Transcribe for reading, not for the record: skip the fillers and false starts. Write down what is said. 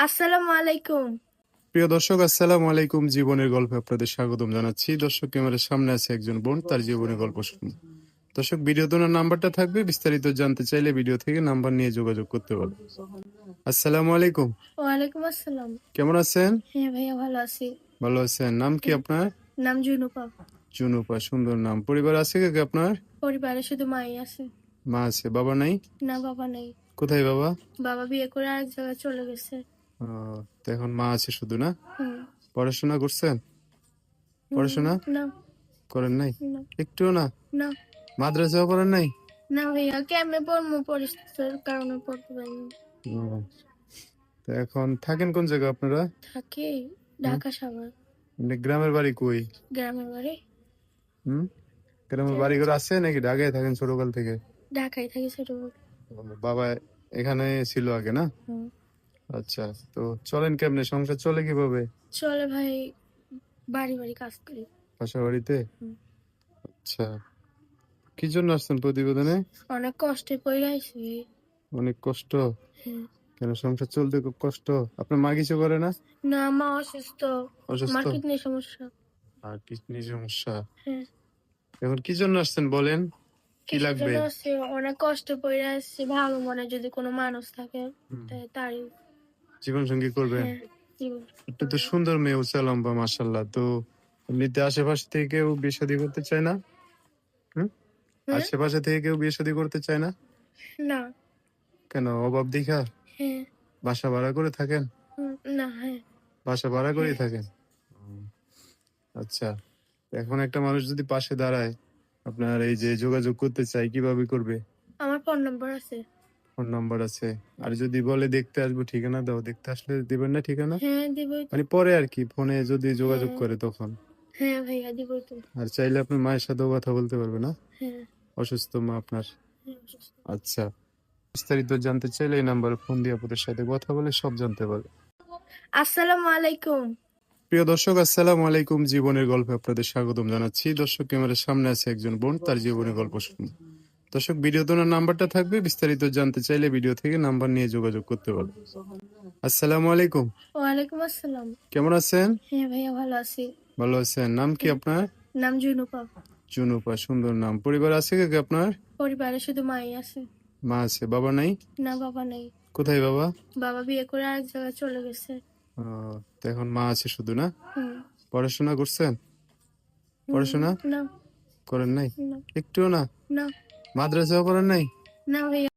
আসসালামু আলাইকুম। প্রিয় দর্শক, আসসালামু আলাইকুম। জীবনের গল্পে আপনাদের স্বাগতম জানাচ্ছি। দর্শক, ক্যামেরার সামনে আছে একজন বোন, তার জীবনের গল্প শুনুন। দর্শক, ভিডিও তোনার নাম্বারটা থাকবে, বিস্তারিত জানতে চাইলে ভিডিও থেকে নাম্বার নিয়ে যোগাযোগ করতে পারবেন। আসসালামু আলাইকুম। ওয়ালাইকুম আসসালাম। কেমন আছেন? হ্যাঁ ভাইয়া, ভালো আছি। ভালো আছেন? নাম কি আপনার? নাম জুনুপা। জুনুপা, সুন্দর নাম। পরিবার আছে কে আপনার? পরিবারে শুধু মাই আছে। মা আছে, বাবা নাই? না, বাবা নেই। কোথায় বাবা? বাবা বিয়ে করে আরেক জায়গায় চলে গেছে। তো এখন মা আছে শুধু, না? হুম। পড়াশোনা করছেন? পড়াশোনা না। করেন নাই? না। একটুও না? না। মাদ্রাসাও পড়েন নাই? না ভাইয়া, কেমনে পড়বো, পরিস্থিতির কারণে পড়তে পারিনি। ও, তো এখন থাকেন কোন জায়গায় আপনারা? থাকি হুম? ঢাকা সাভার। মানে গ্রামের বাড়ি কই? গ্রামের বাড়ি হুম? গ্রামের বাড়ি ঘর আছে নাকি ঢাকায় থাকেন ছোটকাল থেকে? ঢাকায় থাকি ছোট। বাবা এখানে ছিল আগে, না? হুম। আচ্ছা, তো চলেন কেমনে, সংসার চলে কিভাবে? চলে ভাই, বাড়ি বাড়ি কাজ করি। বাসা বাড়িতে? হুম। আচ্ছা, কি জন্য আসছেন প্রতিবেদনে? অনেক কষ্টে পড়ে আইছি। অনেক কষ্ট? হ্যাঁ। কেন, সংসার চলতে খুব কষ্ট? আপনার মা কিছু করে না? না, মা অসুস্থ। অসুস্থ? আমার কিডনি সমস্যা। আর কিডনি সমস্যা? হ্যাঁ। এখন কি জন্য আসছেন বলেন, কি কিসের লাগবে? জন্য আসছি, অনেক কষ্ট পড়ে আসছি। ভালো মনে যদি কোনো মানুষ থাকে হুম। তারই। জীবন সঙ্গী করবেন? হ্যাঁ, জীবন। একটু তো সুন্দর মেয়ে, উঁচা লম্বা, মাশাল্লাহ। তো এমনিতে আশেপাশে থেকে কেউ বিয়ে শাদী করতে চায় না? হুম? হ্যাঁ। আশেপাশে থেকে কেউ বিয়ে শাদী করতে চায় না? না। কেন, অভাব দেখা? হ্যাঁ। বাসা ভাড়া করে থাকেন? না। হ্যাঁ। বাসা ভাড়া করেই হ্যাঁ। থাকেন? আচ্ছা, এখন একটা মানুষ যদি পাশে দাঁড়ায়, আপনার এই যে যোগাযোগ করতে চাই, কিভাবে করবে? আমার ফোন নম্বর আছে। ফোন নাম্বার আছে? আর যদি বলে দেখতে আসবো, ঠিকানা দাও, দেখতে আসলে দিবেন না ঠিকানা? হ্যাঁ, দিবই তো। মানে পরে আর কি, ফোনে যদি যোগাযোগ হ্যাঁ। করে তখন। হ্যাঁ ভাইয়া, দিবই তো। আর চাইলে আপনার মায়ের সাথেও কথা বলতে পারবে, না? হ্যাঁ। অসুস্থ মা আপনার? হ্যাঁ, অসুস্থ। আচ্ছা, বিস্তারিত জানতে চাইলে এই নাম্বারে ফোন দিয়ে আপনাদের সাথে কথা বলে সব জানতে পারবে। আসসালামু আলাইকুম। প্রিয় দর্শক, আসসালামু আলাইকুম। জীবনের গল্পে আপনাদের স্বাগতম জানাচ্ছি। দর্শক, ক্যামেরার সামনে আছে একজন বোন, তার জীবনের গল্প শুনুন। দর্শক, ভিডিও তোনার নাম্বারটা থাকবে, বিস্তারিত জানতে চাইলে ভিডিও থেকে নাম্বার নিয়ে যোগাযোগ করতে পারবেন। আসসালামু আলাইকুম। ওয়ালাইকুম আসসালাম। কেমন আছেন? হ্যাঁ ভাইয়া, ভালো আছি। ভালো আছেন? নাম কি আপনার? নাম জুনুপা। জুনুপা, সুন্দর নাম। পরিবার আছে কে আপনার? পরিবারে শুধু মাই আছে। মা আছে, বাবা নাই? না, বাবা নেই। কোথায় বাবা? বাবা বিয়ে করে আরেক জায়গায় চলে গেছে। তো এখন মা আছে শুধু, না? হুম। পড়াশোনা করছেন? পড়াশোনা না। করেন নাই? না। একটুও না? না। মাদ্রাসাও পড়েন নাই? না ভাইয়া।